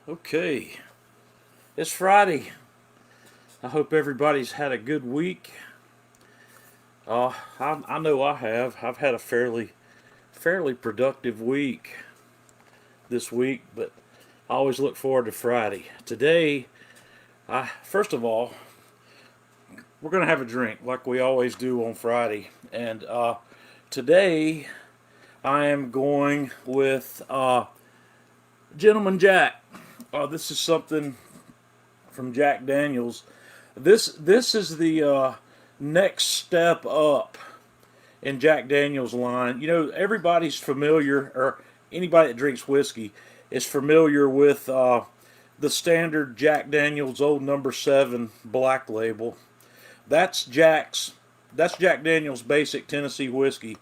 Okay, it's Friday. I hope everybody's had a good week. I know I have. I've had a fairly productive week this week, but I always look forward to Friday. Today, first of all, we're gonna have a drink like we always do on Friday, and today I am going with Gentleman Jack. This is something from Jack Daniels. This is the next step up in Jack Daniels line. You know, everybody's familiar, or anybody that drinks whiskey is familiar with the standard Jack Daniels Old Number 7 Black Label. That's Jack's. That's Jack Daniels Basic Tennessee whiskey.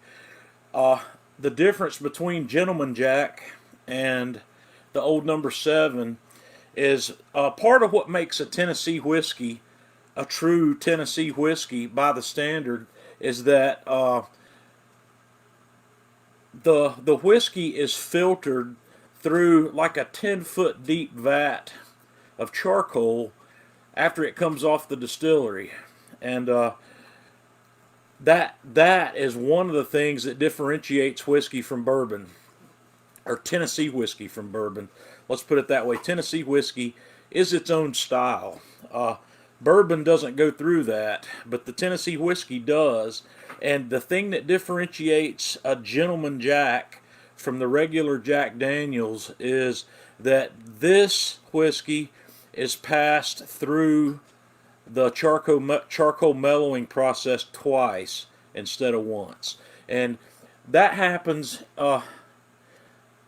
The difference between Gentleman Jack and the Old Number 7 is part of what makes a Tennessee whiskey a true Tennessee whiskey by the standard is that the whiskey is filtered through like a 10-foot deep vat of charcoal after it comes off the distillery, and that is one of the things that differentiates whiskey from bourbon, or Tennessee whiskey from bourbon. Let's put it that way. Tennessee whiskey is its own style. Bourbon doesn't go through that, but the Tennessee whiskey does. And the thing that differentiates a Gentleman Jack from the regular Jack Daniels is that this whiskey is passed through the charcoal mellowing process twice instead of once. And that happens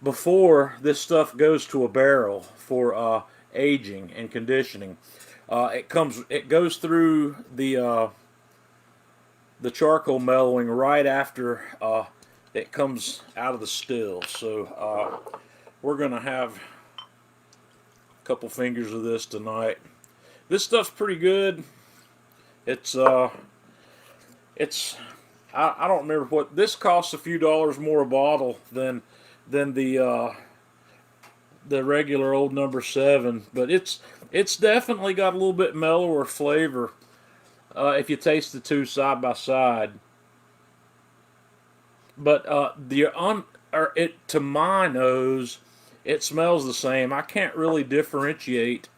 before this stuff goes to a barrel for aging and conditioning. It goes through the charcoal mellowing right after it comes out of the still. So we're gonna have a couple fingers of this tonight. This stuff's pretty good. It's I don't remember what this costs. A few dollars more a bottle than the regular Old Number 7, but it's definitely got a little bit mellower flavor if you taste the two side by side. But to my nose, it smells the same. I can't really differentiate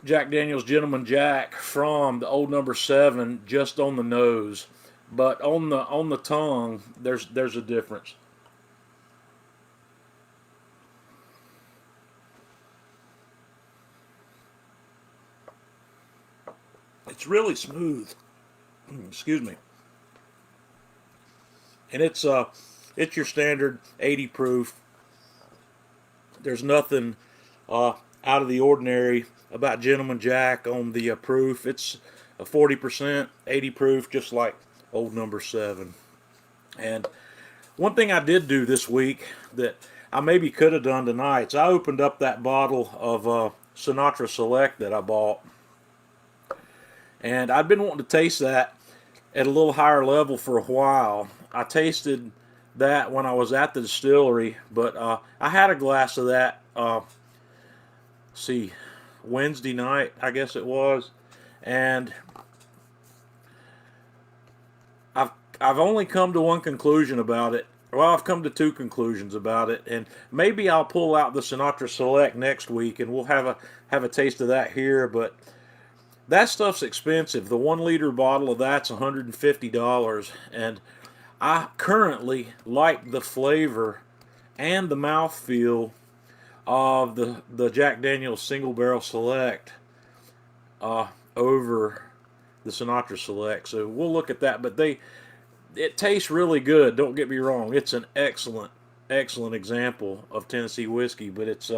Jack Daniel's Gentleman Jack from the Old Number 7 just on the nose, but on the tongue, there's a difference. It's really smooth. Excuse me. And it's your standard 80 proof. There's nothing out of the ordinary about Gentleman Jack on the proof. It's a 40%, 80 proof, just like Old Number 7. And one thing I did do this week that I maybe could have done tonight is I opened up that bottle of Sinatra Select that I bought. And I've been wanting to taste that at a little higher level for a while. I tasted that when I was at the distillery, but I had a glass of that, Wednesday night, I guess it was. And I've only come to one conclusion about it. Well, I've come to two conclusions about it, and maybe I'll pull out the Sinatra Select next week, and we'll have a taste of that here. But that stuff's expensive. The 1 liter bottle of that's $150, and I currently like the flavor and the mouthfeel of the Jack Daniel's Single Barrel Select over the Sinatra Select. So we'll look at that. But it tastes really good. Don't get me wrong. It's an excellent example of Tennessee whiskey. But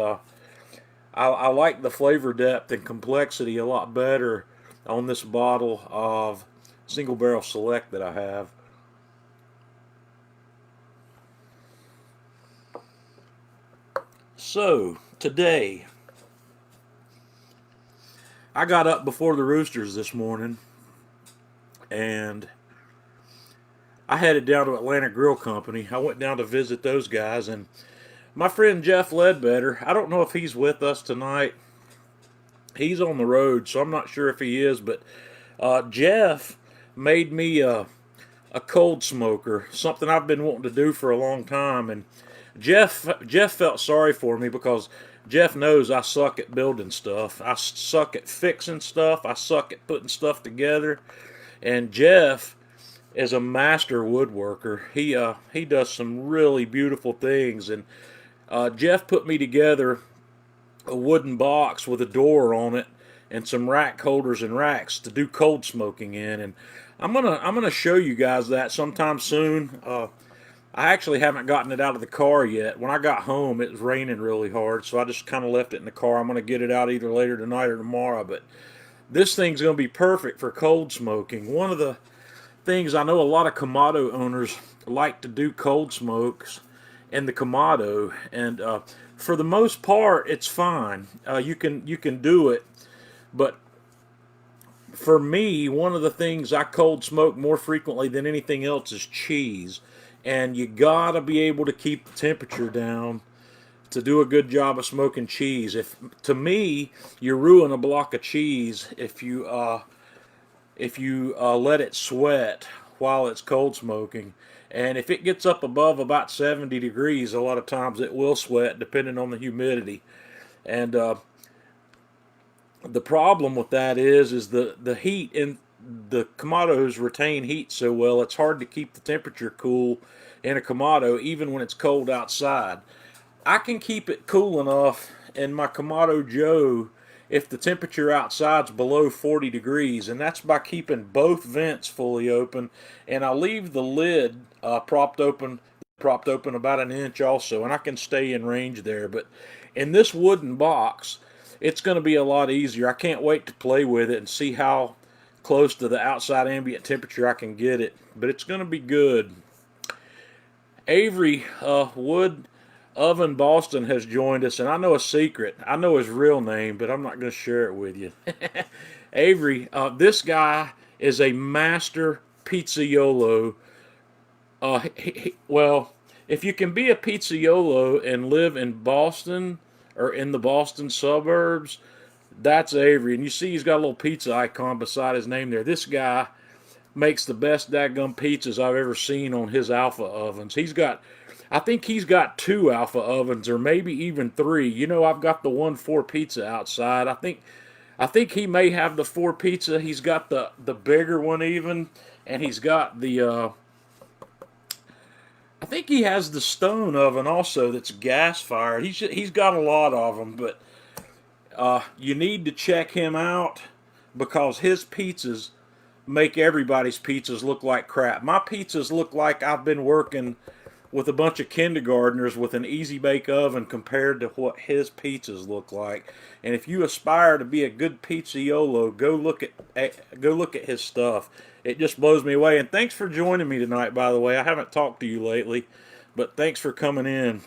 I like the flavor depth and complexity a lot better on this bottle of Single Barrel Select that I have. So today, I got up before the roosters this morning, and I headed down to Atlanta Grill Company. I went down to visit those guys, and my friend Jeff Ledbetter, I don't know if he's with us tonight. He's on the road, so I'm not sure if he is, but Jeff made me a cold smoker, something I've been wanting to do for a long time. And Jeff felt sorry for me because Jeff knows I suck at building stuff. I suck at fixing stuff. I suck at putting stuff together. And Jeff is a master woodworker. He does some really beautiful things. And Jeff put me together a wooden box with a door on it and some rack holders and racks to do cold smoking in. And I'm gonna show you guys that sometime soon. I actually haven't gotten it out of the car yet. When I got home, it was raining really hard, so I just kind of left it in the car. I'm gonna get it out either later tonight or tomorrow. But this thing's gonna be perfect for cold smoking. One of the things I know a lot of Kamado owners like to do cold smokes in the Kamado, and for the most part, it's fine. You can do it, but for me, one of the things I cold smoke more frequently than anything else is cheese, and you gotta be able to keep the temperature down to do a good job of smoking cheese. To me, you ruin a block of cheese if you let it sweat while it's cold smoking. And if it gets up above about 70 degrees, a lot of times it will sweat depending on the humidity. And the problem with that is the heat in the Kamados retain heat so well, it's hard to keep the temperature cool in a Kamado even when it's cold outside. I can keep it cool enough in my Kamado Joe if the temperature outside's below 40 degrees, and that's by keeping both vents fully open, and I'll leave the lid propped open about an inch also, and I can stay in range there. But in this wooden box, it's going to be a lot easier. I can't wait to play with it and see how close to the outside ambient temperature I can get it, but it's going to be good. Avery Wood Oven Boston has joined us, and I know a secret. I know his real name, but I'm not going to share it with you. Avery, this guy is a master pizzaiolo. Well, if you can be a pizzaiolo and live in Boston or in the Boston suburbs, that's Avery. And you see he's got a little pizza icon beside his name there. This guy makes the best dadgum pizzas I've ever seen on his Alpha ovens. I think he's got 2 Alpha ovens, or maybe even 3. You know, I've got the 1-4 pizza outside. I think he may have the 4 pizza. He's got the bigger one even, and he's got the I think he has the stone oven also that's gas fired. He's got a lot of them, but you need to check him out because his pizzas make everybody's pizzas look like crap. My pizzas look like I've been working with a bunch of kindergartners with an easy bake oven compared to what his pizzas look like. And if you aspire to be a good pizzaiolo, go look at his stuff. It just blows me away. And thanks for joining me tonight, by the way. I haven't talked to you lately, but thanks for coming in.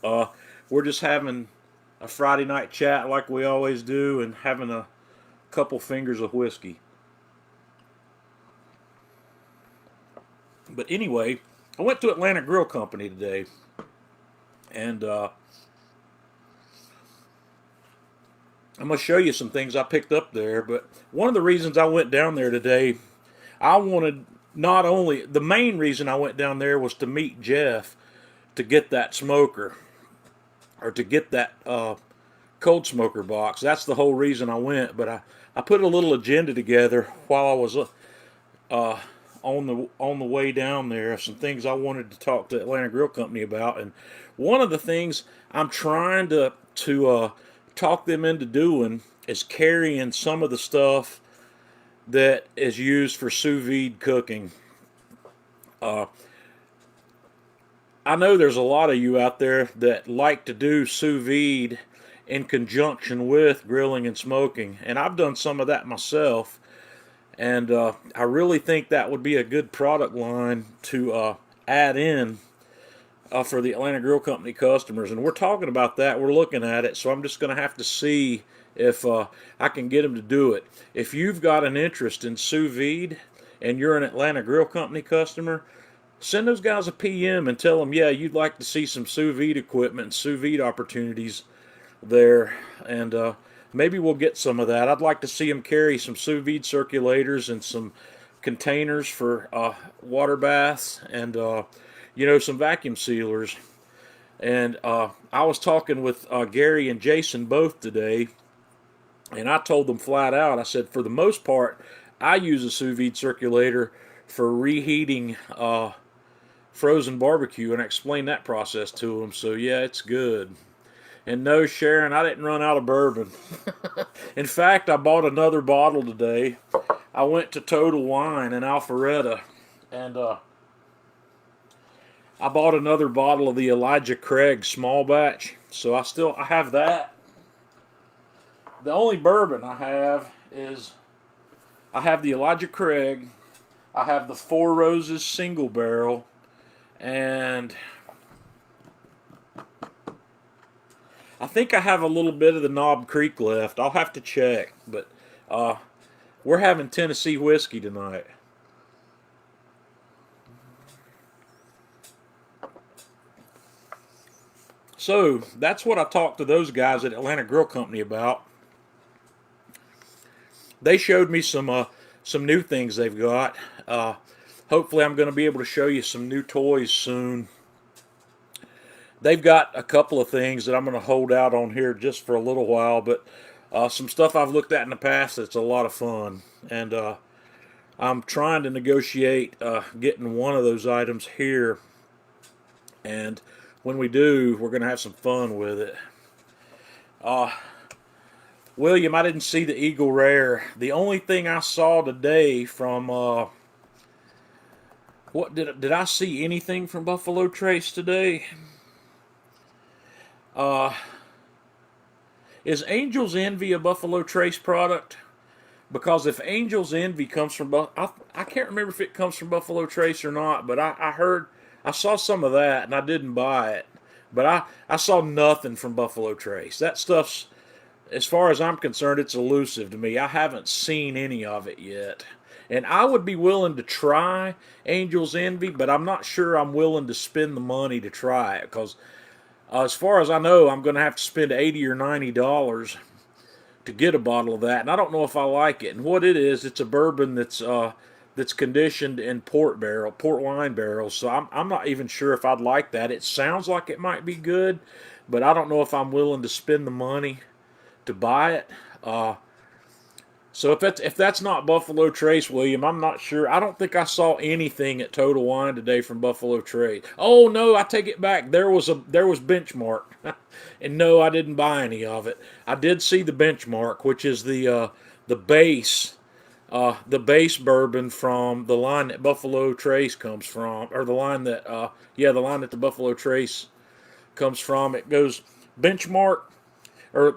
We're just having a Friday night chat like we always do and having a couple fingers of whiskey. But anyway, I went to Atlanta Grill Company today, and I'm going to show you some things I picked up there. But one of the reasons I went down there today, I wanted not only, the main reason I went down there was to meet Jeff to get that smoker, or to get that cold smoker box. That's the whole reason I went. But I put a little agenda together while I was on the way down there, some things I wanted to talk to Atlanta Grill Company about. And one of the things I'm trying to talk them into doing is carrying some of the stuff that is used for sous vide cooking. I know there's a lot of you out there that like to do sous vide in conjunction with grilling and smoking, and I've done some of that myself. And I really think that would be a good product line to add in for the Atlanta Grill Company customers. And we're talking about that. We're looking at it. So I'm just going to have to see if I can get them to do it. If you've got an interest in sous vide and you're an Atlanta Grill Company customer, send those guys a PM and tell them, yeah, you'd like to see some sous vide equipment and sous vide opportunities there, and maybe we'll get some of that. I'd like to see them carry some sous vide circulators and some containers for water baths, and some vacuum sealers. And I was talking with Gary and Jason both today, and I told them flat out, I said, for the most part, I use a sous vide circulator for reheating frozen barbecue, and I explained that process to them. So yeah, it's good. And no, Sharon, I didn't run out of bourbon. In fact, I bought another bottle today. I went to Total Wine in Alpharetta, and I bought another bottle of the Elijah Craig small batch. So I have that. The only bourbon I have is, I have the Elijah Craig, I have the Four Roses single barrel, and I think I have a little bit of the Knob Creek left. I'll have to check, but we're having Tennessee whiskey tonight. So that's what I talked to those guys at Atlanta Grill Company about. They showed me some new things they've got. Hopefully I'm going to be able to show you some new toys soon. They've got a couple of things that I'm going to hold out on here just for a little while, but some stuff I've looked at in the past that's a lot of fun. And I'm trying to negotiate getting one of those items here. And when we do, we're going to have some fun with it. William, I didn't see the Eagle Rare. The only thing I saw today from what did I see anything from Buffalo Trace today? Is Angel's Envy a Buffalo Trace product? Because if Angel's Envy comes from I can't remember if it comes from Buffalo Trace or not, but I saw some of that and I didn't buy it. But I saw nothing from Buffalo Trace. That stuff's, as far as I'm concerned, it's elusive to me. I haven't seen any of it yet. And I would be willing to try Angel's Envy, but I'm not sure I'm willing to spend the money to try it, because as far as I know, I'm going to have to spend $80 or $90 to get a bottle of that, and I don't know if I like it. And what it is, it's a bourbon that's conditioned in port wine barrels. So I'm not even sure if I'd like that. It sounds like it might be good, but I don't know if I'm willing to spend the money to buy it. So if that's not Buffalo Trace, William, I'm not sure. I don't think I saw anything at Total Wine today from Buffalo Trace. Oh no, I take it back. There was Benchmark, and no, I didn't buy any of it. I did see the Benchmark, which is the base bourbon from the line that Buffalo Trace comes from, or the line that the line that the Buffalo Trace comes from. It goes Benchmark. Or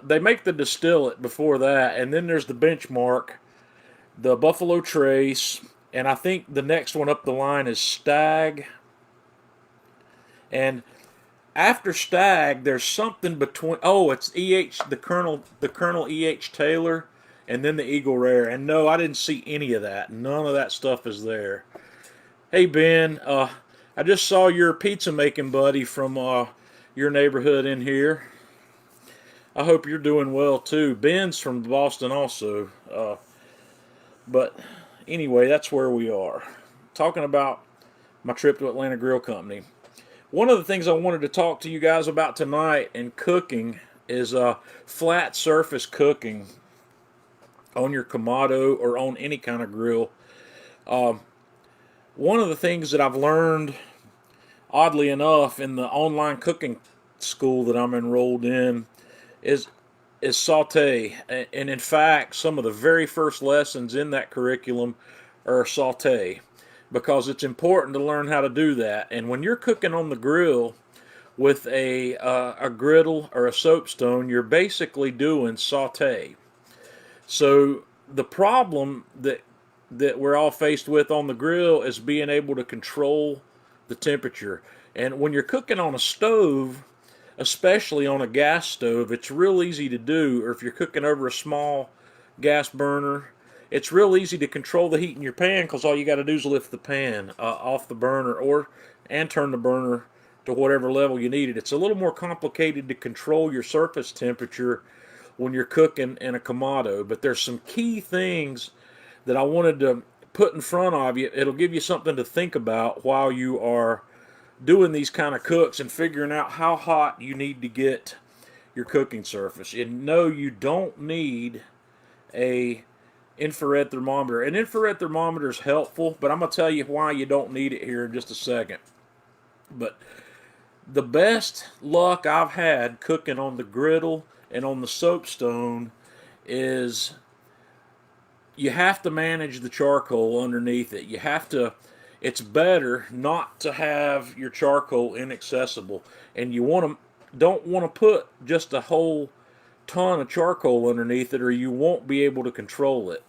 they make the distillate before that, and then there's the Benchmark, the Buffalo Trace, and I think the next one up the line is Stag. And after Stag, there's something between. Oh, it's the Colonel E.H. Taylor, and then the Eagle Rare. And no, I didn't see any of that. None of that stuff is there. Hey Ben, I just saw your pizza making buddy from your neighborhood in here. I hope you're doing well too. Ben's from Boston also. But anyway, that's where we are. Talking about my trip to Atlanta Grill Company. One of the things I wanted to talk to you guys about tonight in cooking is flat surface cooking on your Kamado or on any kind of grill. One of the things that I've learned, oddly enough, in the online cooking school that I'm enrolled in is saute. And in fact, some of the very first lessons in that curriculum are saute, because it's important to learn how to do that. And when you're cooking on the grill with a griddle or a soapstone, you're basically doing saute. So the problem that we're all faced with on the grill is being able to control the temperature. And when you're cooking on a stove, especially on a gas stove, it's real easy to do. Or if you're cooking over a small gas burner, it's real easy to control the heat in your pan because all you got to do is lift the pan off the burner and turn the burner to whatever level you need it. It's a little more complicated to control your surface temperature when you're cooking in a Kamado, but there's some key things that I wanted to put in front of you. It'll give you something to think about while you are doing these kind of cooks and figuring out how hot you need to get your cooking surface. And no, you don't need a infrared thermometer. An infrared thermometer is helpful, but I'm going to tell you why you don't need it here in just a second. But the best luck I've had cooking on the griddle and on the Soapstone is you have to manage the charcoal underneath it. You have to, it's better not to have your charcoal inaccessible, and you don't want to put just a whole ton of charcoal underneath it, or you won't be able to control it.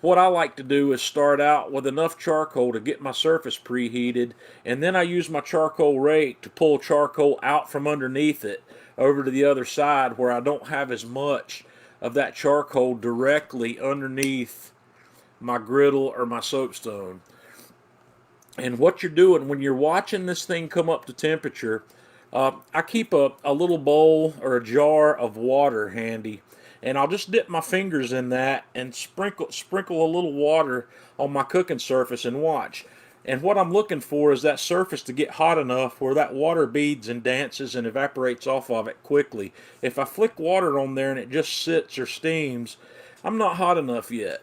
What I like to do is start out with enough charcoal to get my surface preheated, and then I use my charcoal rake to pull charcoal out from underneath it over to the other side where I don't have as much of that charcoal directly underneath my griddle or my Soapstone. And what you're doing when you're watching this thing come up to temperature, I keep a little bowl or a jar of water handy, and I'll just dip my fingers in that and sprinkle a little water on my cooking surface and watch. And what I'm looking for is that surface to get hot enough where that water beads and dances and evaporates off of it quickly. If I flick water on there and it just sits or steams, I'm not hot enough yet.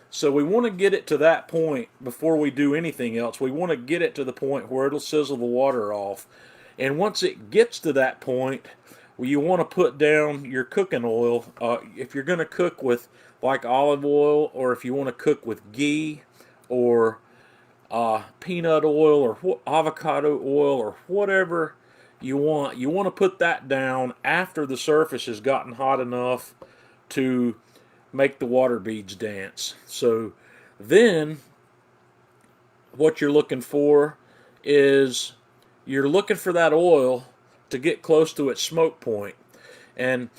So we want to get it to that point before we do anything else. We want to get it to the point where it'll sizzle the water off. And once it gets to that point, well, you want to put down your cooking oil. If you're going to cook with like olive oil, or if you want to cook with ghee or peanut oil or avocado oil or whatever you want to put that down after the surface has gotten hot enough to make the water beads dance. So then what you're looking for is you're looking for that oil to get close to its smoke point. And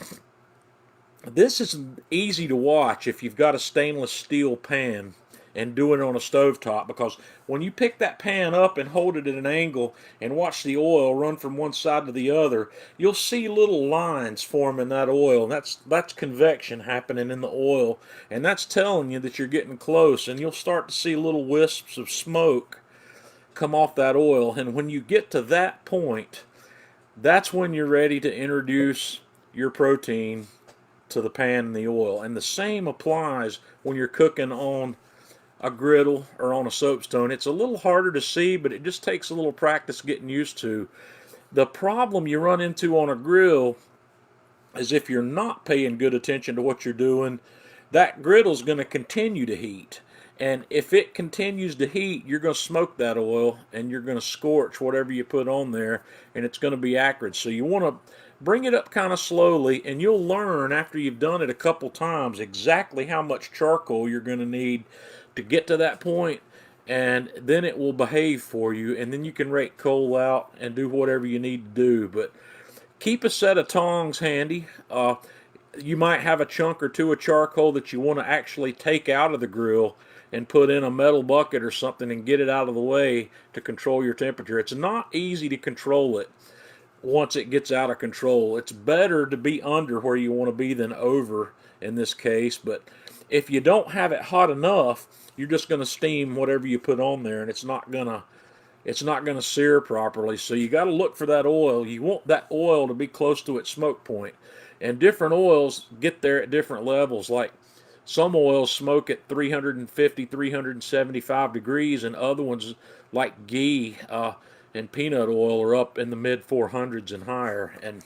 this is easy to watch if you've got a stainless steel pan and doing it on a stovetop, because when you pick that pan up and hold it at an angle and watch the oil run from one side to the other, you'll see little lines form in that oil. That's convection happening in the oil, and that's telling you that you're getting close, and you'll start to see little wisps of smoke come off that oil. And when you get to that point, that's when you're ready to introduce your protein to the pan and the oil. And the same applies when you're cooking on a griddle or on a Soapstone. It's a little harder to see, but it just takes a little practice getting used to. The problem you run into on a grill is if you're not paying good attention to what you're doing, that griddle's going to continue to heat. And if it continues to heat, you're going to smoke that oil and you're going to scorch whatever you put on there, and it's going to be acrid. So you want to bring it up kind of slowly, and you'll learn after you've done it a couple times exactly how much charcoal you're going to need to get to that point, and then it will behave for you, and then you can rake coal out and do whatever you need to do. But keep a set of tongs handy. You might have a chunk or two of charcoal that you want to actually take out of the grill and put in a metal bucket or something and get it out of the way to control your temperature. It's not easy to control it once it gets out of control. It's better to be under where you want to be than over in this case, but if you don't have it hot enough, you're just going to steam whatever you put on there, and it's not going to sear properly. So you got to look for that oil. You want that oil to be close to its smoke point. And different oils get there at different levels. Like some oils smoke at 350, 375 degrees, and other ones like ghee and peanut oil are up in the mid 400s and higher. And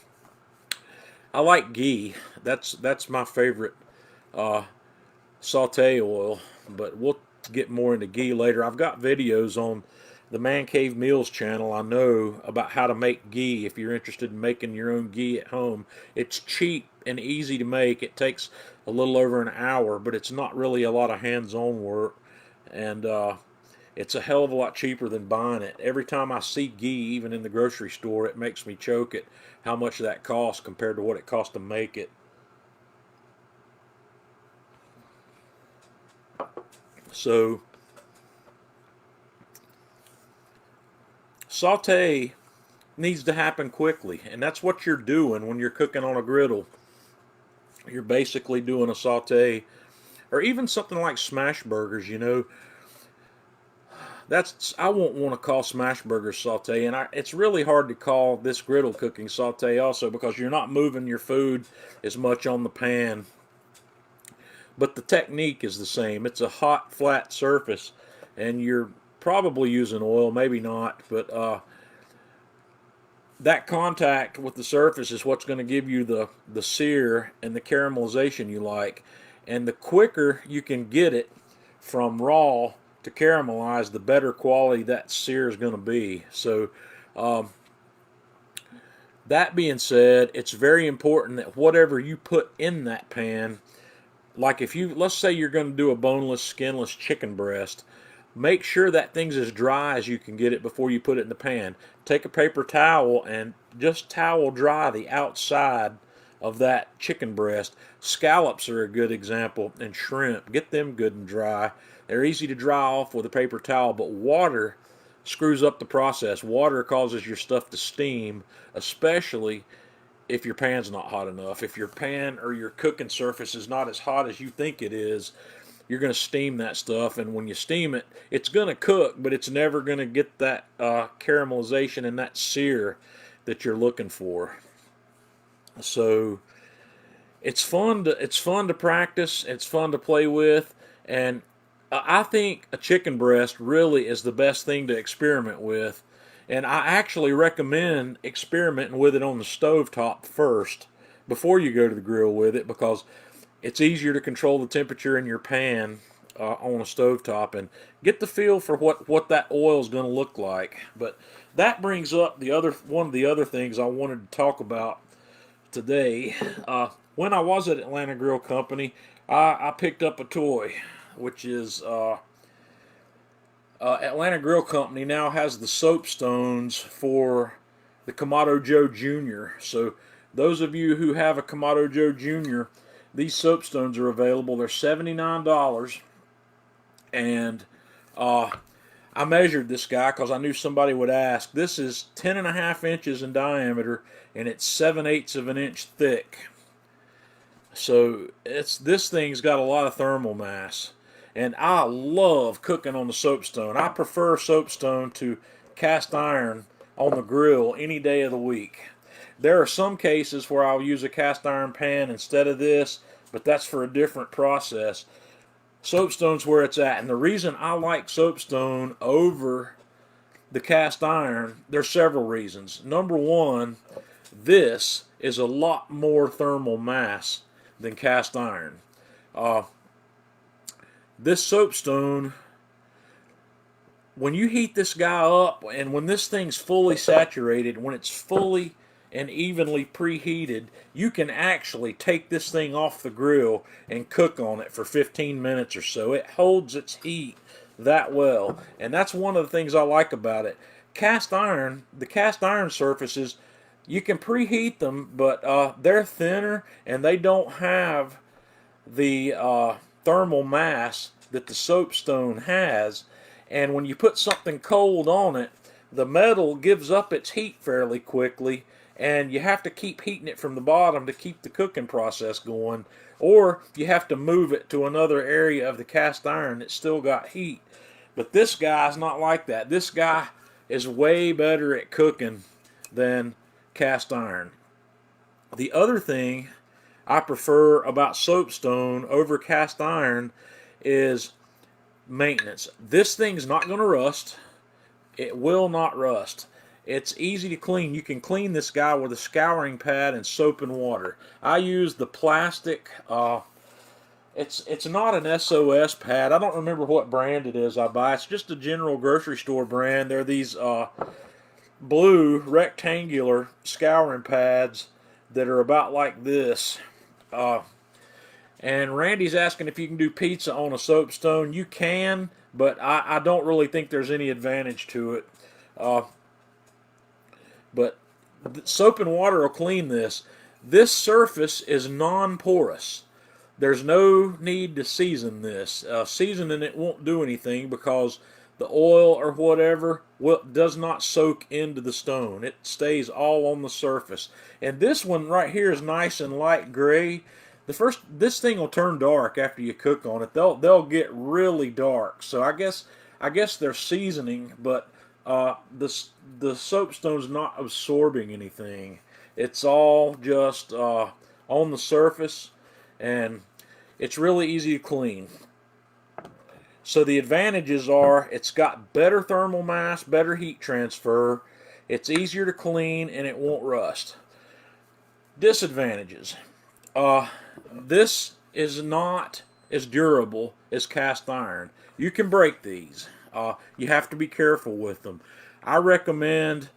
I like ghee. That's my favorite saute oil, but we'll get more into ghee later. I've got videos on the Man Cave Meals channel, I know, about how to make ghee if you're interested in making your own ghee at home. It's cheap and easy to make. It takes a little over an hour, but it's not really a lot of hands-on work, and it's a hell of a lot cheaper than buying it. Every time I see ghee, even in the grocery store, it makes me choke at how much that costs compared to what it costs to make it. So saute needs to happen quickly, and that's what you're doing when you're cooking on a griddle. You're basically doing a saute, or even something like smash burgers. That's I won't want to call smash burgers saute, and it's really hard to call this griddle cooking saute also because you're not moving your food as much on the pan. But the technique is the same. It's a hot, flat surface, and you're probably using oil, maybe not, but that contact with the surface is what's going to give you the sear and the caramelization you like. And the quicker you can get it from raw to caramelize, the better quality that sear is going to be. So that being said, it's very important that whatever you put in that pan, like let's say you're going to do a boneless, skinless chicken breast, make sure that thing's as dry as you can get it before you put it in the pan. Take a paper towel and just towel dry the outside of that chicken breast. Scallops are a good example, and shrimp. Get them good and dry. They're easy to dry off with a paper towel, but water screws up the process. Water causes your stuff to steam, especially if your pan's not hot enough. If your pan or your cooking surface is not as hot as you think it is, you're going to steam that stuff, and when you steam it, it's going to cook, but it's never going to get that caramelization and that sear that you're looking for. So it's fun to practice. It's fun to play with, and I think a chicken breast really is the best thing to experiment with. And I actually recommend experimenting with it on the stovetop first before you go to the grill with it, because it's easier to control the temperature in your pan on a stovetop and get the feel for what that oil is going to look like. But that brings up one of the other things I wanted to talk about today. When I was at Atlanta Grill Company, I picked up a toy, which is Atlanta Grill Company now has the Soapstones for the Kamado Joe Jr. So those of you who have a Kamado Joe Jr., these Soapstones are available. They're $79, and I measured this guy because I knew somebody would ask. This is 10.5 inches in diameter, and it's 7/8 of an inch thick. So this thing's got a lot of thermal mass, and I love cooking on the Soapstone. I prefer Soapstone to cast iron on the grill any day of the week. There are some cases where I'll use a cast iron pan instead of this, but that's for a different process. Soapstone's where it's at, and the reason I like Soapstone over the cast iron, there's several reasons. Number one, this is a lot more thermal mass than cast iron. This Soapstone, when you heat this guy up, and when this thing's fully saturated, when it's fully and evenly preheated, you can actually take this thing off the grill and cook on it for 15 minutes or so. It holds its heat that well, and that's one of the things I like about it. The cast iron surfaces, you can preheat them, but they're thinner and they don't have the thermal mass that the Soapstone has, and when you put something cold on it, the metal gives up its heat fairly quickly, and you have to keep heating it from the bottom to keep the cooking process going, or you have to move it to another area of the cast iron that's still got heat. But this guy's not like that. This guy is way better at cooking than cast iron. The other thing I prefer about Soapstone over cast iron is maintenance. This thing's not going to rust. It will not rust. It's easy to clean. You can clean this guy with a scouring pad and soap and water. I use the plastic, it's not an SOS pad. I don't remember what brand it is I buy. It's just a general grocery store brand. They're these blue rectangular scouring pads that are about like this. And Randy's asking if you can do pizza on a Soapstone. You can, but I don't really think there's any advantage to it. But soap and water will clean this. This surface is non-porous. There's no need to season this. Seasoning it won't do anything because the oil or whatever does not soak into the stone. It stays all on the surface. And this one right here is nice and light gray. This thing will turn dark after you cook on it. They'll get really dark. So I guess they're seasoning, but the soapstone's not absorbing anything. It's all just on the surface, and it's really easy to clean. So the advantages are it's got better thermal mass, better heat transfer, it's easier to clean, and it won't rust. Disadvantages. This is not as durable as cast iron. You can break these. You have to be careful with them. I recommend,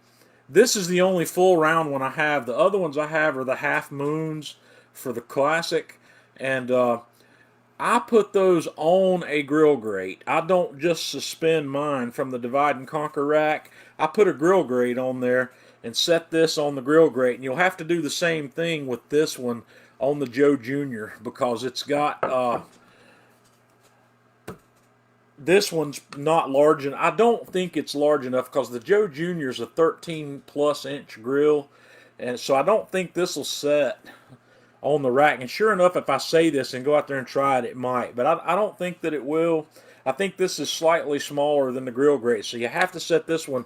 this is the only full round one I have. The other ones I have are the half moons for the classic, and I put those on a grill grate. I don't just suspend mine from the divide and conquer rack. I put a grill grate on there and set this on the grill grate, and you'll have to do the same thing with this one on the Joe Jr. because it's got this one's not large, and I don't think it's large enough because the Joe Jr. is a 13+ inch grill, and so I don't think this will set on the rack. And sure enough, if I say this and go out there and try it, it might, but I don't think that it will. I think this is slightly smaller than the grill grate, so you have to set this one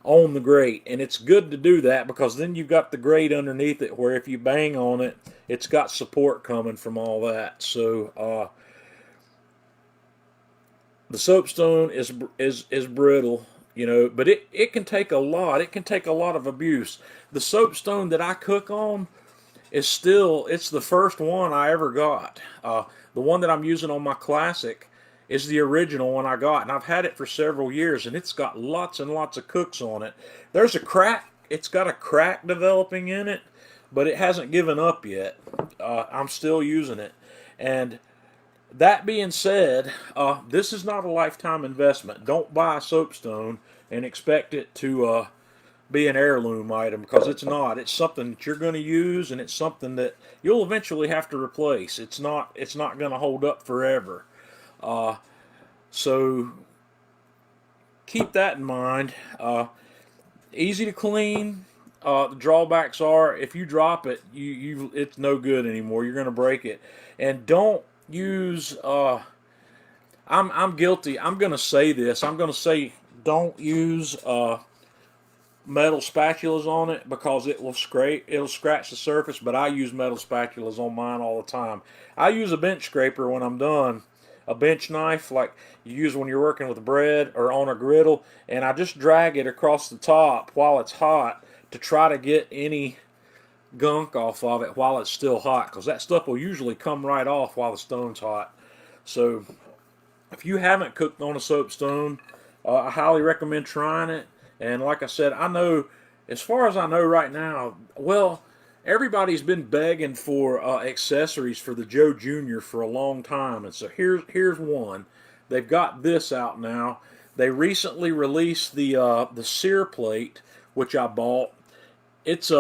on the grate, and it's good to do that because then you've got the grate underneath it where if you bang on it, it's got support coming from all that. So the soapstone is brittle, you know, but it can take a lot. It can take a lot of abuse. The soapstone that I cook on it's the first one I ever got. The one that I'm using on my classic is the original one I got, and I've had it for several years, and it's got lots and lots of cooks on it. There's a crack. It's got a crack developing in it, but it hasn't given up yet. I'm still using it. And that being said, this is not a lifetime investment. Don't buy a soapstone and expect it to be an heirloom item because it's not. It's something that you're going to use, and it's something that you'll eventually have to replace. It's not going to hold up forever. So keep that in mind. Easy to clean. The drawbacks are if you drop it, it's no good anymore. You're going to break it. And don't use. I'm guilty. I'm going to say this. I'm going to say don't use metal spatulas on it because it'll scratch the surface, but I use metal spatulas on mine all the time. I use a bench scraper when I'm done, a bench knife like you use when you're working with bread or on a griddle, and I just drag it across the top while it's hot to try to get any gunk off of it while it's still hot, because that stuff will usually come right off while the stone's hot. So if you haven't cooked on a soapstone, I highly recommend trying it. And like I said, I know, as far as I know right now, well, everybody's been begging for accessories for the Joe Jr. for a long time. And so here's one. They've got this out now. They recently released the sear plate, which I bought. It's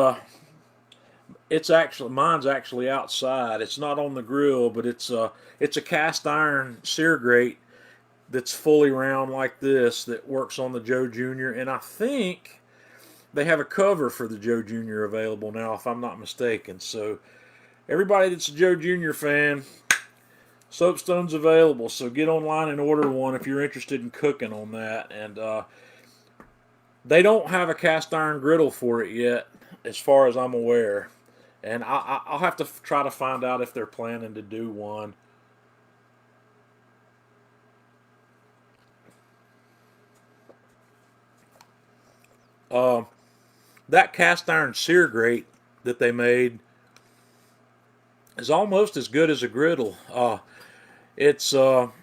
actually, mine's actually outside. It's not on the grill, but it's a cast iron sear grate that's fully round like this that works on the Joe Jr. And I think they have a cover for the Joe Jr. available now, if I'm not mistaken. So everybody that's a Joe Jr. fan, soapstone's available. So get online and order one if you're interested in cooking on that. And they don't have a cast iron griddle for it yet, as far as I'm aware. And I'll have to try to find out if they're planning to do one. That cast iron sear grate that they made is almost as good as a griddle. It's dual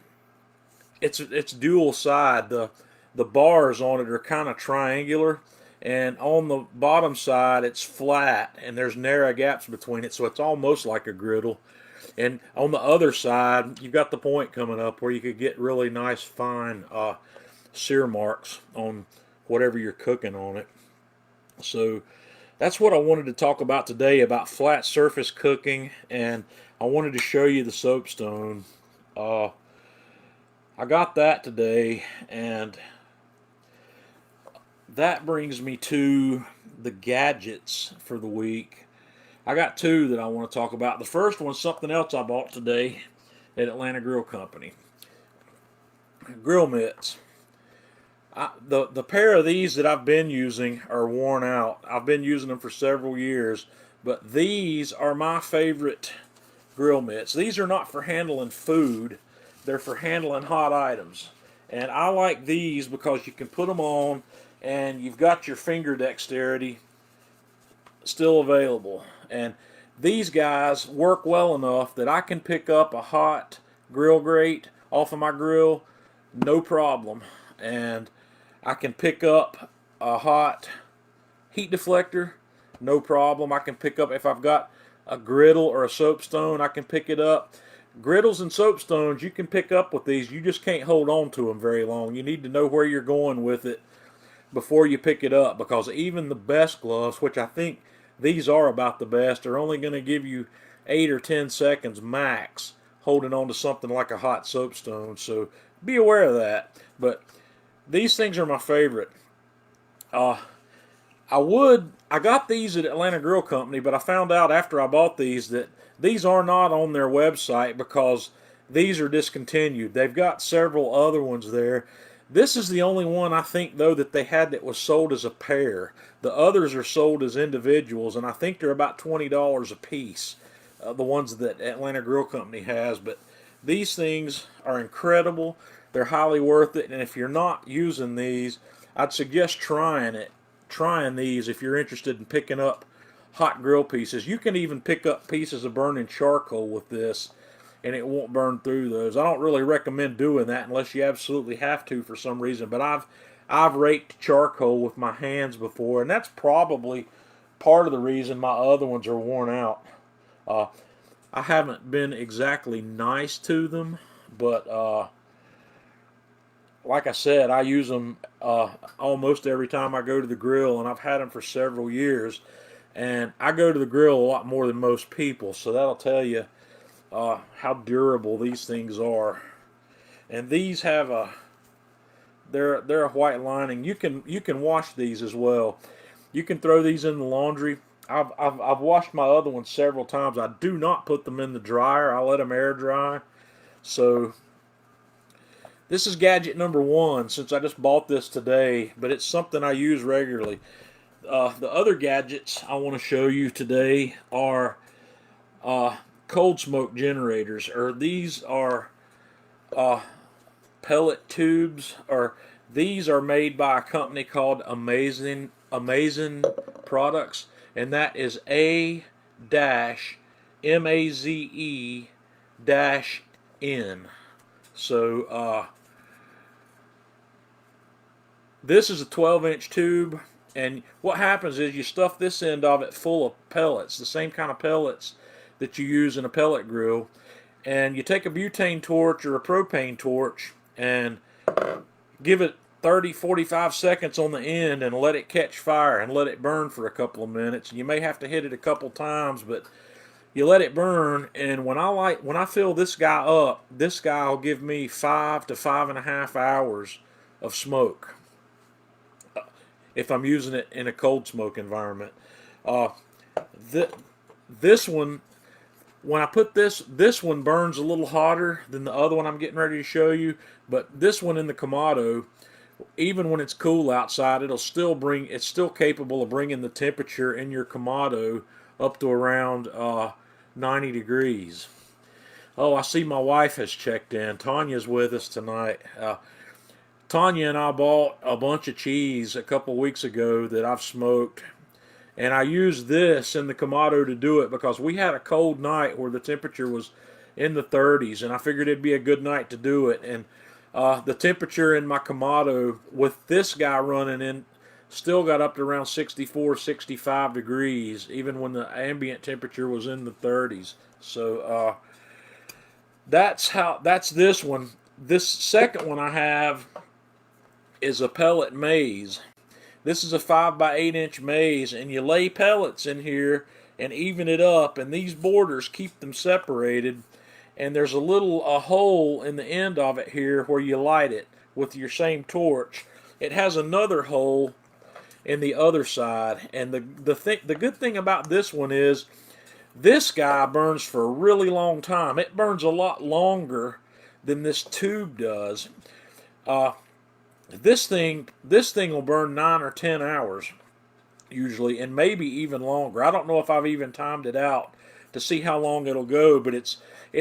side. The bars on it are kind of triangular, and on the bottom side it's flat, and there's narrow gaps between it, so it's almost like a griddle. And on the other side, you've got the point coming up where you could get really nice fine sear marks on whatever you're cooking on it. So that's what I wanted to talk about today, about flat surface cooking. And I wanted to show you the Soapstone. I got that today, and that brings me to the gadgets for the week. I got two that I want to talk about. The first one's something else I bought today at Atlanta Grill Company. Grill mitts. The pair of these that I've been using are worn out. I've been using them for several years, but these are my favorite grill mitts. These are not for handling food. They're for handling hot items. And I like these because you can put them on and you've got your finger dexterity still available. And these guys work well enough that I can pick up a hot grill grate off of my grill, no problem. And I can pick up a hot heat deflector, no problem. I can pick up, if I've got a griddle or a soapstone, I can pick it up. Griddles and soapstones you can pick up with these. You just can't hold on to them very long. You need to know where you're going with it before you pick it up, because even the best gloves, which I think these are about the best, are only going to give you 8 or 10 seconds max holding on to something like a hot soapstone. So be aware of that. But these things are my favorite. I got these at Atlanta Grill Company, but I found out after I bought these that these are not on their website because these are discontinued. They've got several other ones there. This is the only one I think, though, that they had that was sold as a pair. The others are sold as individuals, and I think they're about $20 a piece, the ones that Atlanta Grill Company has. But these things are incredible. They're highly worth it, and if you're not using these, I'd suggest trying these if you're interested in picking up hot grill pieces. You can even pick up pieces of burning charcoal with this, and it won't burn through those. I don't really recommend doing that unless you absolutely have to for some reason, but I've raked charcoal with my hands before, and that's probably part of the reason my other ones are worn out. I haven't been exactly nice to them, but like I said, I use them almost every time I go to the grill, and I've had them for several years. And I go to the grill a lot more than most people, so that'll tell you how durable these things are. And these have they're a white lining. You can wash these as well. You can throw these in the laundry. I've washed my other ones several times. I do not put them in the dryer. I let them air dry. So this is gadget number one, since I just bought this today, but it's something I use regularly. The other gadgets I want to show you today are cold smoke generators, or these are pellet tubes, or these are made by a company called Amazing Products, and that is A-MAZE-N. So this is a 12-inch tube, and what happens is you stuff this end of it full of pellets, the same kind of pellets that you use in a pellet grill, and you take a butane torch or a propane torch and give it 30-45 seconds on the end and let it catch fire and let it burn for a couple of minutes. And you may have to hit it a couple times, but you let it burn. And when I fill this guy up, this guy will give me 5 to 5.5 hours of smoke if I'm using it in a cold smoke environment. This one, when I put this one burns a little hotter than the other one I'm getting ready to show you, but this one in the Kamado, even when it's cool outside, it's still capable of bringing the temperature in your Kamado up to around 90 degrees. Oh, I see my wife has checked in. Tanya's with us tonight. Tanya and I bought a bunch of cheese a couple weeks ago that I've smoked, and I used this in the Kamado to do it because we had a cold night where the temperature was in the 30s, and I figured it'd be a good night to do it. And the temperature in my Kamado with this guy running in still got up to around 64, 65 degrees, even when the ambient temperature was in the 30s. So that's this one. This second one I have is a pellet maze. This is a 5 by 8 inch maze, and you lay pellets in here and even it up, and these borders keep them separated. And there's a little hole in the end of it here where you light it with your same torch. It has another hole in the other side, and the good thing about this one is this guy burns for a really long time. It burns a lot longer than this tube does. Uh, this thing will burn 9 or 10 hours usually, and maybe even longer. I don't know if I've even timed it out to see how long it'll go, but it's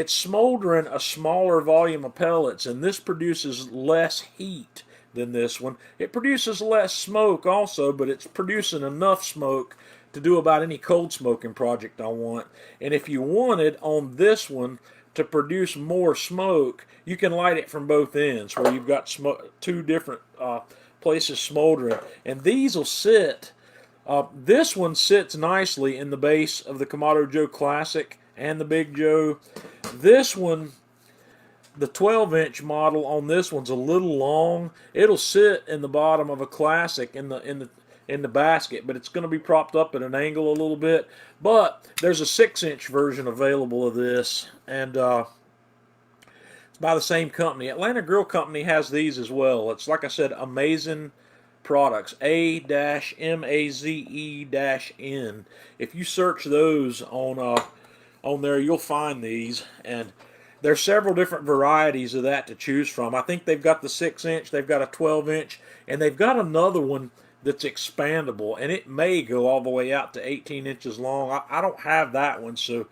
smoldering a smaller volume of pellets, and this produces less heat than this one. It produces less smoke also, but it's producing enough smoke to do about any cold smoking project I want. And if you wanted on this one to produce more smoke, you can light it from both ends where you've got two different places smoldering. And these will sit, this one sits nicely in the base of the Kamado Joe Classic and the Big Joe. This one, the 12-inch model on this one's a little long. It'll sit in the bottom of a Classic in the basket, but it's going to be propped up at an angle a little bit. But there's a 6-inch version available of this, and it's by the same company. Atlanta Grill Company has these as well. It's, like I said, Amazing Products, AMAZE-N. If you search those on there, you'll find these, and there's several different varieties of that to choose from. I think they've got the 6-inch, they've got a 12-inch, and they've got another one that's expandable, and it may go all the way out to 18 inches long. I don't have that one, so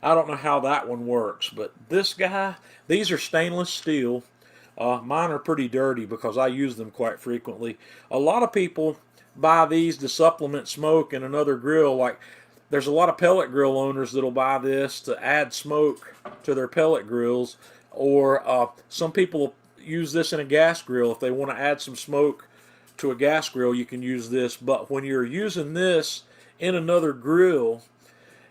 I don't know how that one works. But this guy, these are stainless steel. Mine are pretty dirty because I use them quite frequently. A lot of people buy these to supplement smoke in another grill. Like, there's a lot of pellet grill owners that'll buy this to add smoke to their pellet grills, or some people use this in a gas grill. If they want to add some smoke to a gas grill, you can use this. But when you're using this in another grill,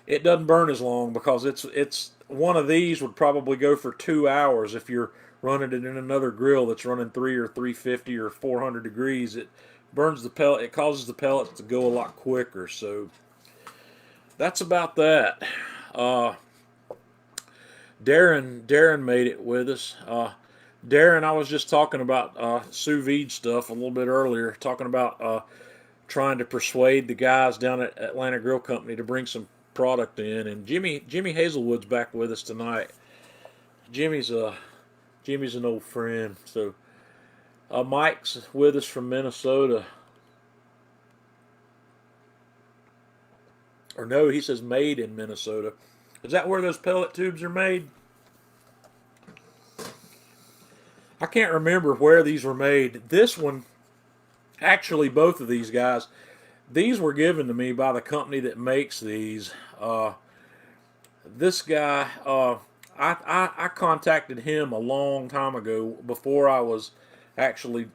it doesn't burn as long, because it's one of these would probably go for 2 hours. If you're running it in another grill that's running 350 or 400 degrees, it burns the pellet. It causes the pellets to go a lot quicker. So that's about that. Darren made it with us. Darren, I was just talking about sous vide stuff a little bit earlier, talking about trying to persuade the guys down at Atlanta Grill Company to bring some product in. And Jimmy Hazelwood's back with us tonight. Jimmy's an old friend. So Mike's with us from Minnesota. Or no, he says made in Minnesota. Is that where those pellet tubes are made? I can't remember where these were made. This one, actually both of these guys, these were given to me by the company that makes these. This guy, I contacted him a long time ago, before I was actually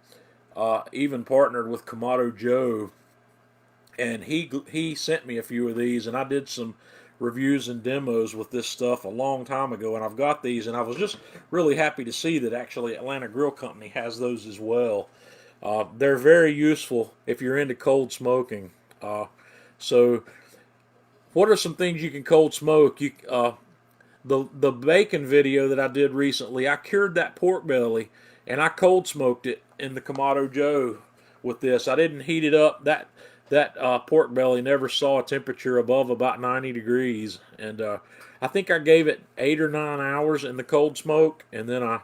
even partnered with Kamado Joe, and he sent me a few of these, and I did some reviews and demos with this stuff a long time ago, and I've got these, and I was just really happy to see that actually Atlanta Grill Company has those as well. They're very useful if you're into cold smoking. So what are some things you can cold smoke? The bacon video that I did recently, I cured that pork belly and I cold smoked it in the Kamado Joe with this. I didn't heat it up. That pork belly never saw a temperature above about 90 degrees, and I think I gave it 8 or 9 hours in the cold smoke, and then I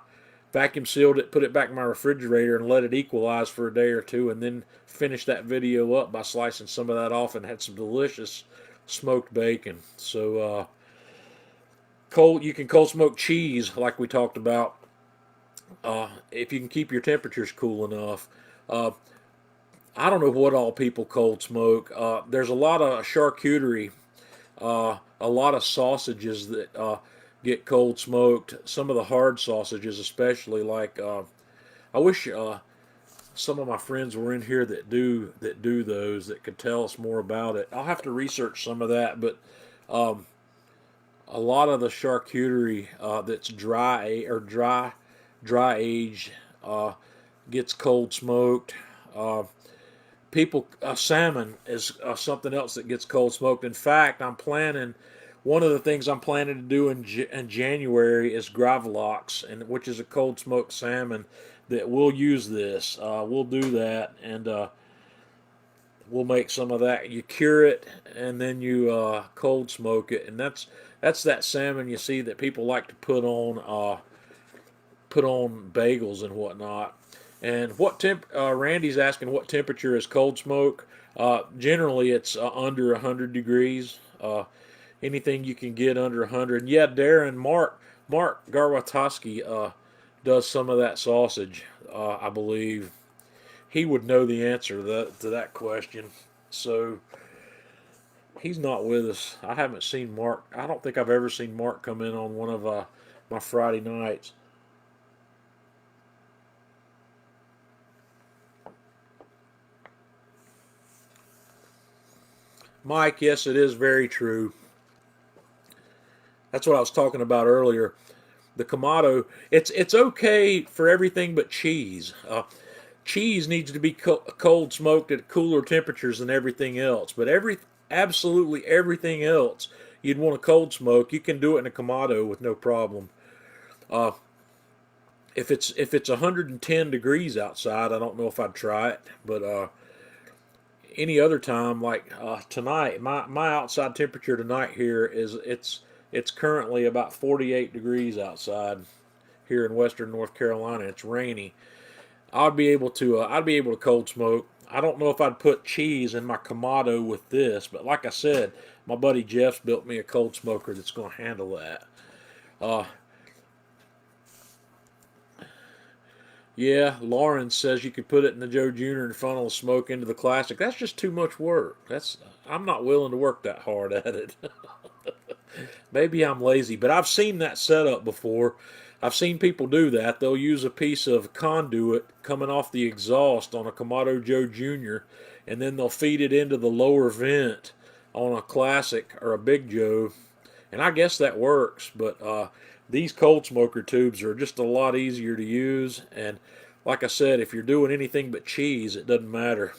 vacuum sealed it, put it back in my refrigerator, and let it equalize for a day or two, and then finished that video up by slicing some of that off, and had some delicious smoked bacon. So you can cold smoke cheese like we talked about, if you can keep your temperatures cool enough. I don't know what all people cold smoke. There's a lot of charcuterie, a lot of sausages that get cold smoked. Some of the hard sausages, especially, like I wish some of my friends were in here that do those, that could tell us more about it. I'll have to research some of that, but a lot of the charcuterie that's dry aged gets cold smoked. people, salmon is something else that gets cold smoked. In fact, one of the things I'm planning to do in January is gravlax, and which is a cold smoked salmon that we'll use this. We'll do that, and we'll make some of that. You cure it, and then you cold smoke it, and that's that salmon you see that people like to put on bagels and whatnot. And Randy's asking what temperature is cold smoke. Generally, it's under 100 degrees. Anything you can get under 100. Yeah, Mark Garwatowski does some of that sausage. I believe he would know the answer to that question. So he's not with us. I haven't seen Mark. I don't think I've ever seen Mark come in on one of my Friday nights. Mike, yes, it is very true. That's what I was talking about earlier. The Kamado, it's okay for everything but cheese. Cheese needs to be cold smoked at cooler temperatures than everything else. But absolutely everything else you'd want to cold smoke, you can do it in a Kamado with no problem. Uh, if it's 110 degrees outside, I don't know if I'd try it, but any other time, like tonight, my outside temperature tonight here is it's currently about 48 degrees outside here in western North Carolina. It's rainy. I'd be able to cold smoke. I don't know if I'd put cheese in my Kamado with this, but like I said, my buddy Jeff's built me a cold smoker that's going to handle that. Uh, Yeah, Lauren says you could put it in the Joe Jr. and funnel the smoke into the classic. That's just too much work. I'm not willing to work that hard at it. Maybe I'm lazy, but I've seen that setup before. I've seen people do that. They'll use a piece of conduit coming off the exhaust on a Kamado Joe Jr., and then they'll feed it into the lower vent on a classic or a Big Joe, and I guess that works. But these cold smoker tubes are just a lot easier to use, and like I said, if you're doing anything but cheese, it doesn't matter.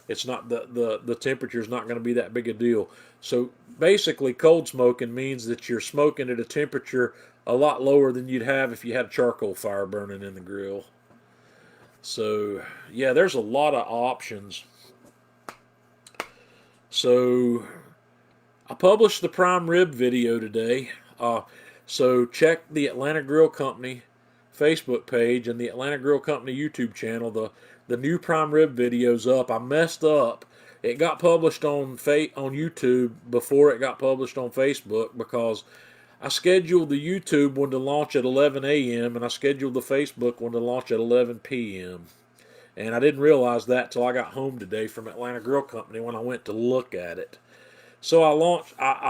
It's not the temperature is not going to be that big a deal. So basically, cold smoking means that you're smoking at a temperature a lot lower than you'd have if you had a charcoal fire burning in the grill. So yeah, there's a lot of options. So I published the prime rib video today. So check the Atlanta Grill Company Facebook page and the Atlanta Grill Company YouTube channel. The new prime rib video's up. I messed up. It got published on YouTube before it got published on Facebook because I scheduled the YouTube one to launch at 11 a.m. and I scheduled the Facebook one to launch at 11 p.m. And I didn't realize that till I got home today from Atlanta Grill Company when I went to look at it. So I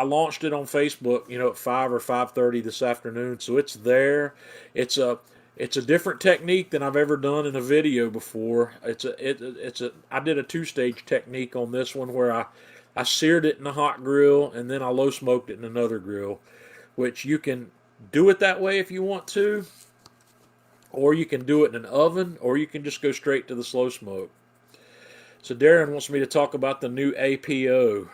launched it on Facebook, at 5 or 5:30 this afternoon. So it's there. It's a different technique than I've ever done in a video before. I did a two-stage technique on this one where I seared it in a hot grill and then I low smoked it in another grill, which you can do it that way if you want to, or you can do it in an oven, or you can just go straight to the slow smoke. So Darren wants me to talk about the new APO.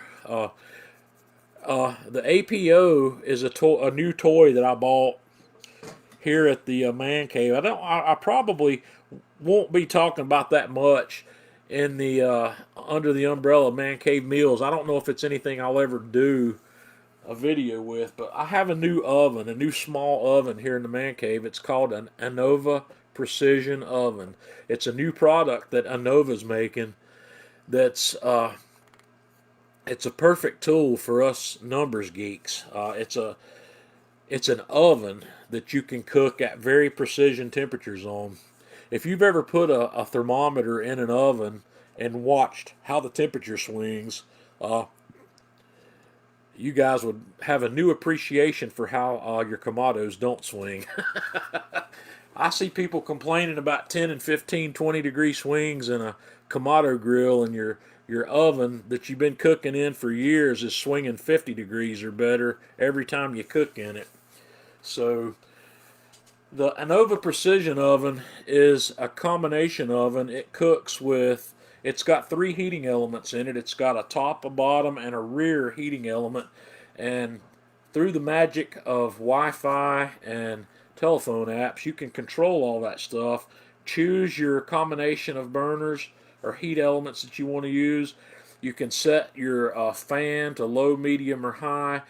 The APO is a new toy that I bought here at the man cave. I probably won't be talking about that much in the under the umbrella man cave meals. I don't know if it's anything I'll ever do a video with, but I have a new oven, a new small oven here in the man cave. It's called an Anova Precision Oven. It's a new product that Anova's making. That's it's a perfect tool for us numbers geeks. It's an oven that you can cook at very precision temperatures on. If you've ever put a thermometer in an oven and watched how the temperature swings, you guys would have a new appreciation for how your Kamados don't swing. I see people complaining about 10 and 15, 20 degree swings in a Kamado grill, and your oven that you've been cooking in for years is swinging 50 degrees or better every time you cook in it. So the Anova Precision Oven is a combination oven. It cooks with It's got 3 heating elements in it. It's got a top, a bottom, and a rear heating element. And through the magic of Wi-Fi and telephone apps, you can control all that stuff. Choose your combination of burners or heat elements that you want to use. You can set your fan to low, medium, or high.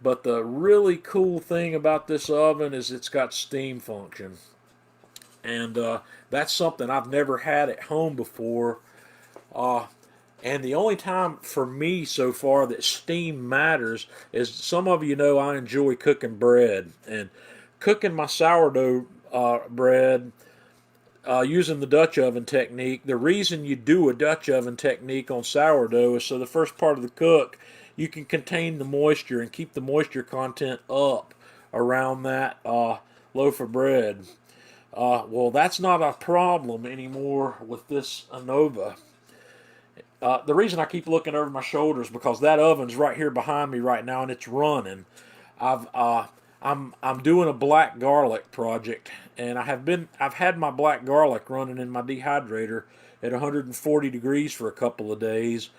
But the really cool thing about this oven is it's got steam function. And that's something I've never had at home before. Uh, and the only time for me so far that steam matters is, some of you know I enjoy cooking bread. And cooking my sourdough bread using the Dutch oven technique. The reason you do a Dutch oven technique on sourdough is so the first part of the cook, you can contain the moisture and keep the moisture content up around that loaf of bread. Well, that's not a problem anymore with this Anova. The reason I keep looking over my shoulders because that oven's right here behind me right now and it's running. I've I'm doing a black garlic project, and I've had my black garlic running in my dehydrator at 140 degrees for a couple of days,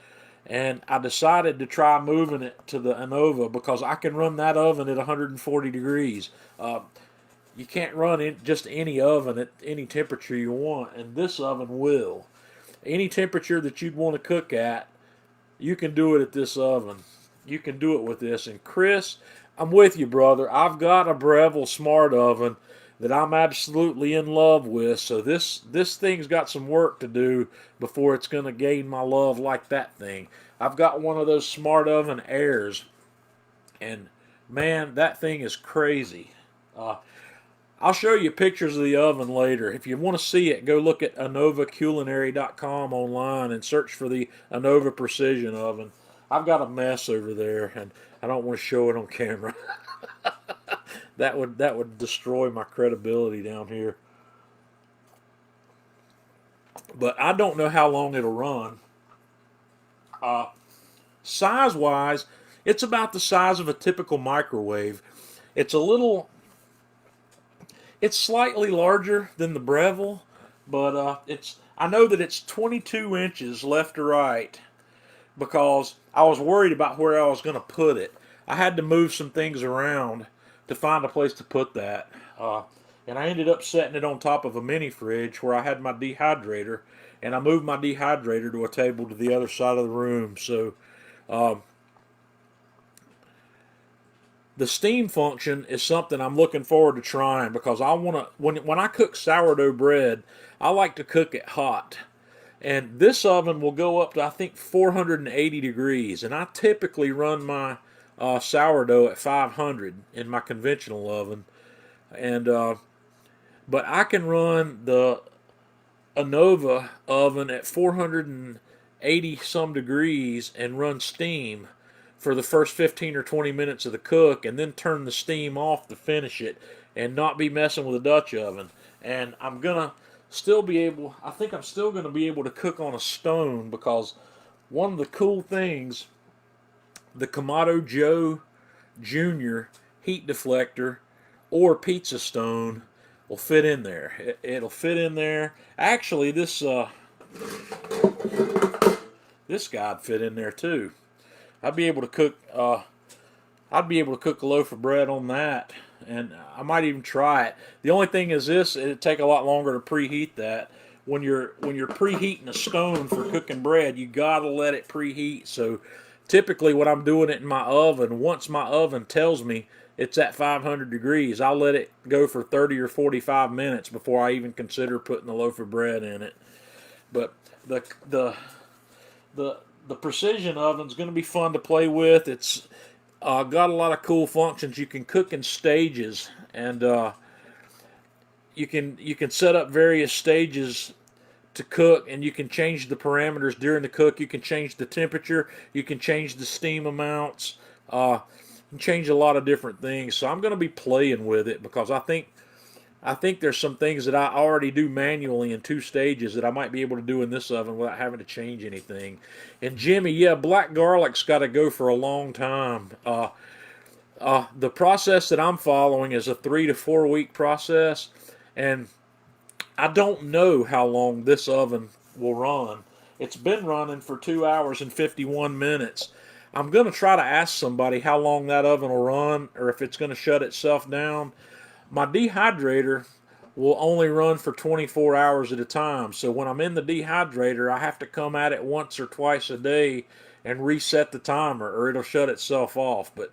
and I decided to try moving it to the Anova because I can run that oven at 140 degrees. You can't run just any oven at any temperature you want, and this oven will. Any temperature that you'd want to cook at, you can do it at this oven. You can do it with this. And Chris, I'm with you, brother. I've got a Breville Smart Oven that I'm absolutely in love with. So this thing's got some work to do before it's going to gain my love like that thing. I've got one of those Smart Oven Airs, and man, that thing is crazy. I'll show you pictures of the oven later. If you want to see it, go look at AnovaCulinary.com online and search for the Anova Precision Oven. I've got a mess over there, and I don't want to show it on camera. that would destroy my credibility down here. But I don't know how long it'll run. Size-wise, it's about the size of a typical microwave. It's slightly larger than the Breville, but I know that it's 22 inches left to right because I was worried about where I was going to put it. I had to move some things around to find a place to put that. And I ended up setting it on top of a mini fridge where I had my dehydrator, and I moved my dehydrator to a table to the other side of the room. So the steam function is something I'm looking forward to trying because I want to, when I cook sourdough bread, I like to cook it hot. And this oven will go up to, I think, 480 degrees. And I typically run my sourdough at 500 in my conventional oven. And but I can run the Anova oven at 480 some degrees and run steam for the first 15 or 20 minutes of the cook, and then turn the steam off to finish it and not be messing with a Dutch oven. And I'm gonna still be able, I think I'm still gonna be able to cook on a stone because one of the cool things, the Kamado Joe Jr. heat deflector or pizza stone will fit in there. It'll fit in there. Actually, this guy'd fit in there too. I'd be able to cook. I'd be able to cook a loaf of bread on that, and I might even try it. The only thing is this: it'd take a lot longer to preheat that. When you're preheating a stone for cooking bread, you gotta let it preheat. So typically, when I'm doing it in my oven, once my oven tells me it's at 500 degrees, I'll let it go for 30 or 45 minutes before I even consider putting a loaf of bread in it. But the precision oven's going to be fun to play with. It's got a lot of cool functions. You can cook in stages, and you can set up various stages to cook, and you can change the parameters during the cook. You can change the temperature. You can change the steam amounts. You can change a lot of different things. So I'm going to be playing with it because I think there's some things that I already do manually in 2 stages that I might be able to do in this oven without having to change anything. And Jimmy, yeah, black garlic's got to go for a long time. The process that I'm following is a 3 to 4 week process, and I don't know how long this oven will run. It's been running for 2 hours and 51 minutes. I'm going to try to ask somebody how long that oven will run or if it's going to shut itself down. My dehydrator will only run for 24 hours at a time. So when I'm in the dehydrator, I have to come at it once or twice a day and reset the timer or it'll shut itself off. But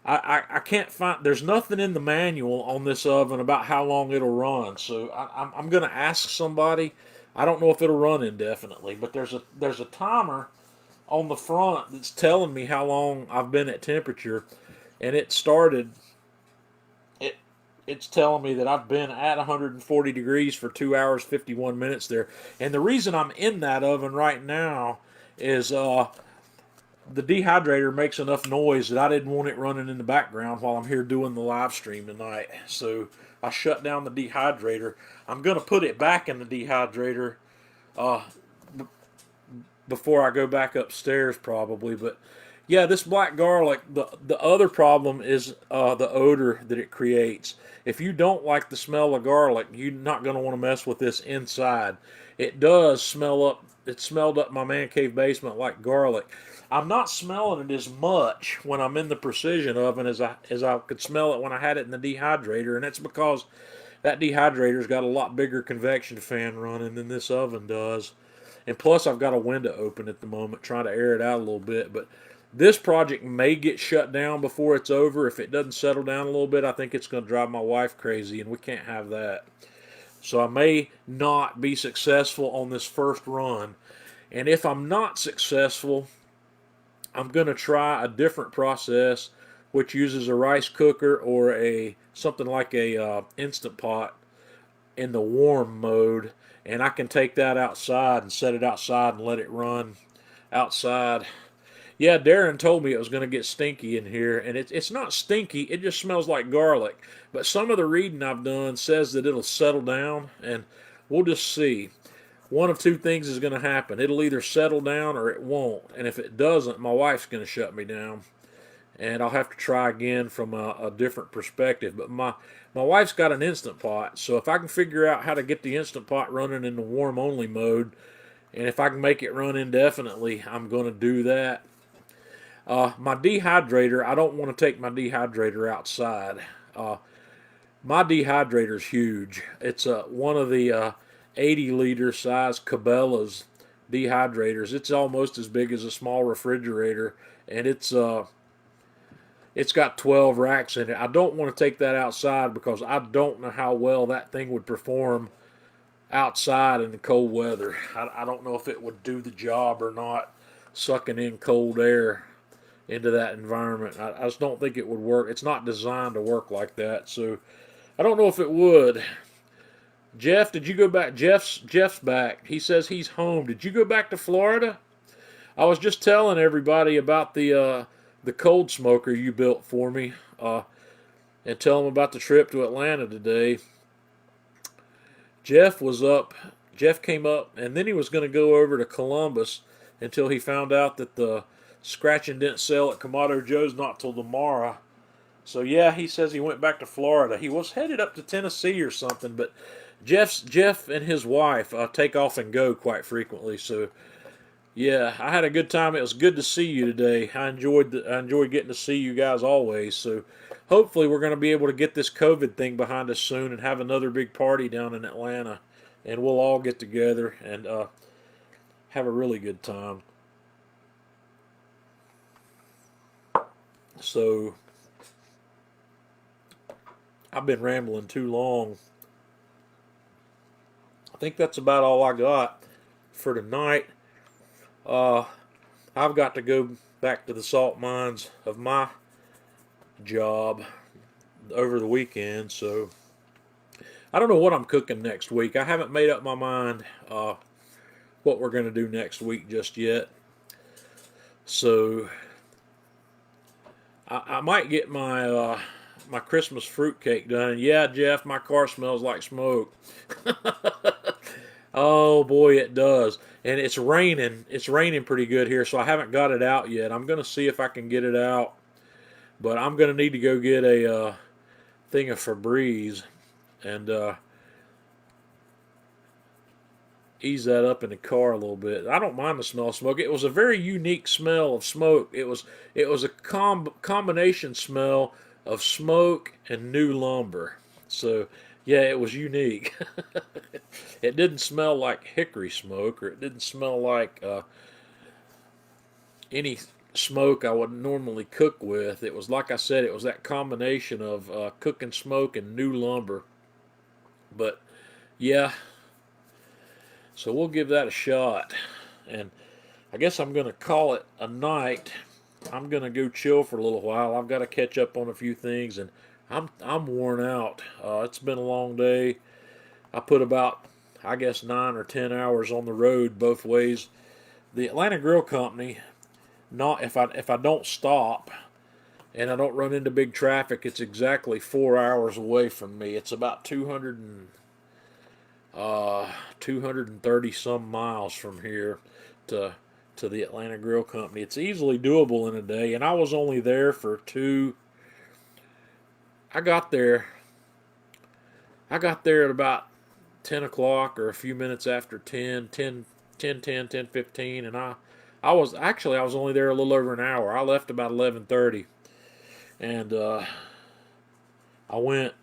I can't find, there's nothing in the manual on this oven about how long it'll run. So I'm going to ask somebody. I don't know if it'll run indefinitely, but there's a timer on the front that's telling me how long I've been at temperature, and it started. It's telling me that I've been at 140 degrees for 2 hours 51 minutes there, and the reason I'm in that oven right now is the dehydrator makes enough noise that I didn't want it running in the background while I'm here doing the live stream tonight. So I shut down the dehydrator. I'm going to put it back in the dehydrator uh, before I go back upstairs probably. But yeah, this black garlic, the other problem is the odor that it creates. If you don't like the smell of garlic, you're not going to want to mess with this inside. It does smell up. It smelled up my man cave basement like garlic. I'm not smelling it as much when I'm in the precision oven as I could smell it when I had it in the dehydrator, and that's because that dehydrator's got a lot bigger convection fan running than this oven does. And plus, I've got a window open at the moment, trying to air it out a little bit. But this project may get shut down before it's over. If it doesn't settle down a little bit, I think it's going to drive my wife crazy, and we can't have that. So I may not be successful on this first run. And if I'm not successful, I'm going to try a different process, which uses a rice cooker or a something like a instant pot in the warm mode, and I can take that outside and set it outside and let it run outside. Yeah, Darren told me it was going to get stinky in here, and it's not stinky. It just smells like garlic. But some of the reading I've done says that it'll settle down, and we'll just see. One of two things is going to happen. It'll either settle down or it won't. And if it doesn't, my wife's going to shut me down. And I'll have to try again from a different perspective. But my wife's got an Instant Pot, so if I can figure out how to get the Instant Pot running in the warm only mode, and if I can make it run indefinitely, I'm going to do that. My dehydrator, I don't want to take my dehydrator outside. My dehydrator's huge. It's one of the 80-liter size Cabela's dehydrators. It's almost as big as a small refrigerator, and it's got 12 racks in it. I don't want to take that outside because I don't know how well that thing would perform outside in the cold weather. I don't know if it would do the job or not, sucking in cold air into that environment. I just don't think it would work. It's not designed to work like that, so I don't know if it would. Jeff, did you go back? Jeff's back. He says he's home. Did you go back to Florida? I was just telling everybody about the cold smoker you built for me, and tell them about the trip to Atlanta today. Jeff was up. Jeff came up, and then he was going to go over to Columbus until he found out that the scratch and dent sale at Kamado Joe's not till tomorrow. So yeah, he says he went back to Florida. He was headed up to Tennessee or something, but Jeff and his wife take off and go quite frequently. So yeah, I had a good time. It was good to see you today. I enjoyed getting to see you guys always. So hopefully we're going to be able to get this COVID thing behind us soon and have another big party down in Atlanta, and we'll all get together and have a really good time. So I've been rambling too long. I think that's about all I got for tonight. I've got to go back to the salt mines of my job over the weekend, so I don't know what I'm cooking next week. I haven't made up my mind what we're going to do next week just yet. So I might get my my Christmas fruitcake done. And yeah, Jeff, my car smells like smoke. Oh boy, it does. And it's raining. It's raining pretty good here, so I haven't got it out yet. I'm going to see if I can get it out. But I'm going to need to go get a thing of Febreze. And ease that up in the car a little bit. I don't mind the smell of smoke. It was a very unique smell of smoke. It was a combination smell of smoke and new lumber. So yeah, it was unique. It didn't smell like hickory smoke, or it didn't smell like any smoke I would normally cook with. It was, like I said, it was that combination of cooking smoke and new lumber. But yeah, so we'll give that a shot. And I guess I'm going to call it a night. I'm going to go chill for a little while. I've got to catch up on a few things, and I'm worn out. It's been a long day. I put about, I guess, 9 or 10 hours on the road both ways. The Atlanta Grill Company, not if I don't stop and I don't run into big traffic, it's exactly 4 hours away from me. It's about 230 some miles from here to the Atlanta Grill Company. It's easily doable in a day, and I was only there for two. I got there. I got there at about 10 o'clock or a few minutes after 10:15, and I was only there a little over an hour. I left about 11:30, and I went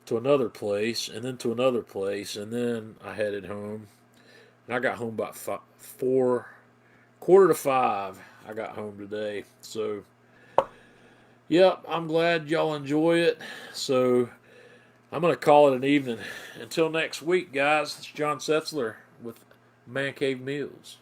to another place, and then to another place, and then I headed home. And I got home about 4:45. I got home today. So, yep, I'm glad y'all enjoy it. So, I'm going to call it an evening. Until next week, guys, it's John Setzler with Man Cave Meals.